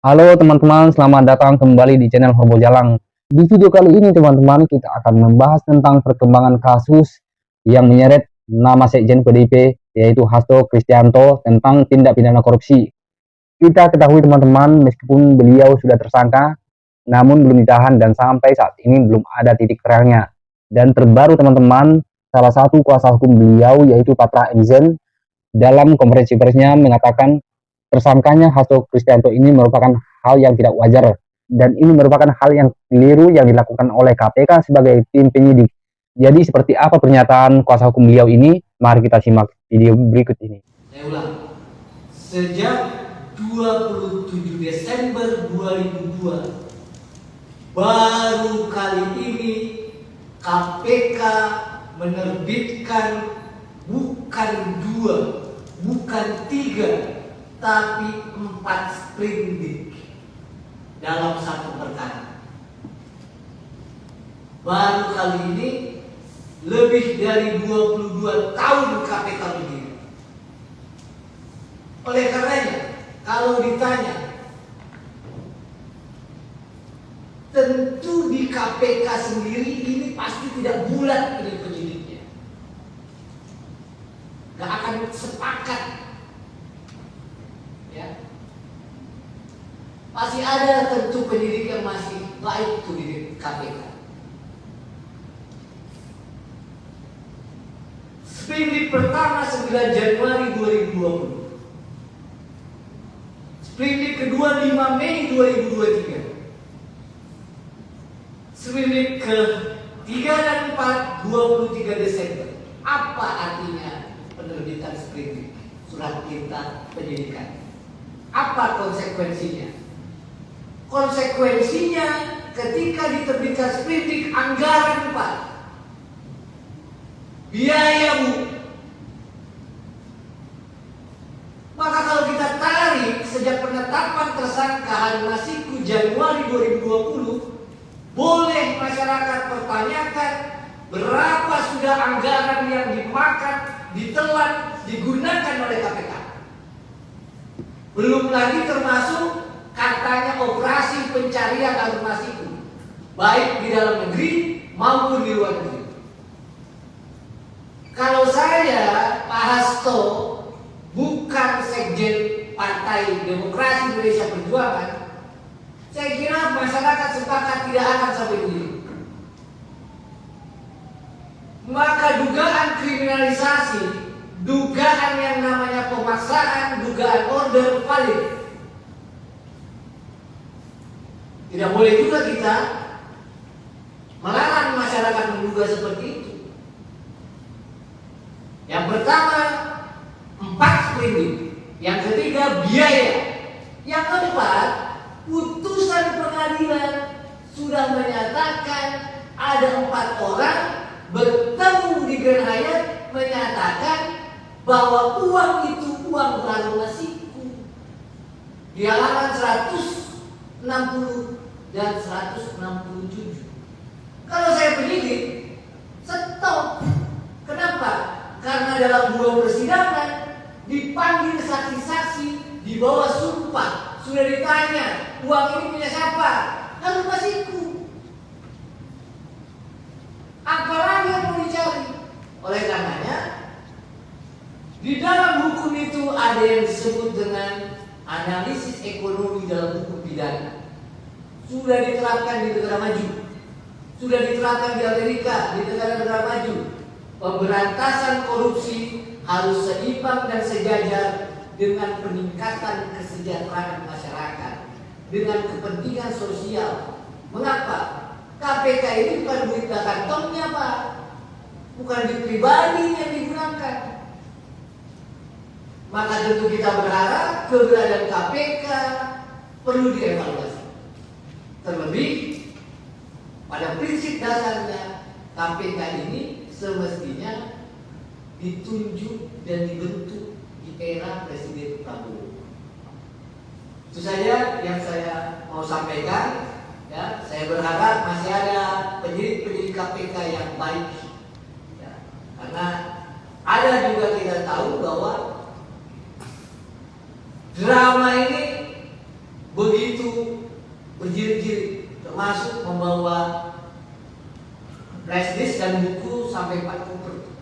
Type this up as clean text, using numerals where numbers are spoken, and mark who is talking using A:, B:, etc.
A: Halo teman-teman, selamat datang kembali di channel Horbo Jalang. Di video kali ini teman-teman, kita akan membahas tentang perkembangan kasus yang menyeret nama Sekjen PDIP, yaitu Hasto Kristianto, tentang tindak pidana korupsi. Kita ketahui teman-teman, meskipun beliau sudah tersangka, namun belum ditahan dan sampai saat ini belum ada titik terangnya. Dan terbaru teman-teman, salah satu kuasa hukum beliau, yaitu Patra Enzen, dalam konferensi persnya mengatakan tersangkanya Hasto Kristianto ini merupakan hal yang tidak wajar dan ini merupakan hal yang keliru yang dilakukan oleh KPK sebagai tim penyidik. Jadi seperti apa pernyataan kuasa hukum beliau ini? Mari kita simak video berikut ini.
B: Saya ulang. Sejak 27 Desember 2002 baru kali ini KPK menerbitkan bukan 2, bukan 3, tapi 4 sprindik dalam satu perkara. Baru kali ini lebih dari 22 tahun KPK berdiri. Oleh karenanya, kalau ditanya, tentu di KPK sendiri ini pasti tidak bulat ini penyidiknya. Gak akan sepakat. Ya. Masih ada tentu penyidik yang masih baik tuh di KPK. Sprindik pertama 9 Januari 2020. Sprindik kedua 5 Mei 2023. Sprindik ke-3 dan 4 23 Desember. Apa artinya penerbitan sprindik surat perintah penyidikan? Apa konsekuensinya? Konsekuensinya ketika diterbitkan sprindik anggaran Pak, biaya Bu. Maka kalau kita tarik sejak penetapan tersangka Harun Masiku Januari 2020, boleh masyarakat pertanyakan berapa sudah anggaran yang dimakan, ditelan, digunakan oleh KPK. Belum lagi termasuk katanya operasi pencarian Harun Masiku, baik di dalam negeri maupun di luar negeri. Kalau saya, Pak Hasto, bukan Sekjen Partai Demokrasi Indonesia Perjuangan, saya kira masyarakat sepakat tidak akan sampai begini. Maka dugaan kriminalisasi, dugaan yang namanya pemaksaan, dugaan order valid. Tidak boleh juga kita melarang masyarakat menduga seperti itu. Yang pertama, 4 sprindik. Yang ketiga, biaya. Yang keempat, putusan pengadilan sudah menyatakan ada 4 orang bertemu di Grand Hyatt menyatakan bahwa uang itu uang Harun Masiku. Di halaman 160 dan 167. Kalau saya penyidik, stop. Kenapa? Karena dalam 2 persidangan dipanggil saksi-saksi di bawah sumpah, sudah ditanya uang ini punya siapa? Harun Masiku. Apalagi yang mau dicari? Oleh karenanya, di dalam hukum itu ada yang disebut dengan analisis ekonomi dalam hukum pidana. Sudah diterapkan di negara maju, sudah diterapkan di Amerika, di negara-negara maju. Pemberantasan korupsi harus seimbang dan sejajar dengan peningkatan kesejahteraan masyarakat, dengan kepentingan sosial. Mengapa? KPK ini bukan duit kantongnya Pak, bukan duit pribadi yang digunakan. Maka tentu kita berharap keberadaan KPK perlu dievaluasi. Terlebih pada prinsip dasarnya KPK ini semestinya ditunjuk dan dibentuk di era Presiden Prabowo. Itu saja yang saya mau sampaikan. Ya, saya berharap masih ada penyidik-penyidik KPK yang baik. Ya, karena ada juga kita tahu bahwa drama ini begitu berjilid-jilid, termasuk membawa flash disk dan buku sampai 40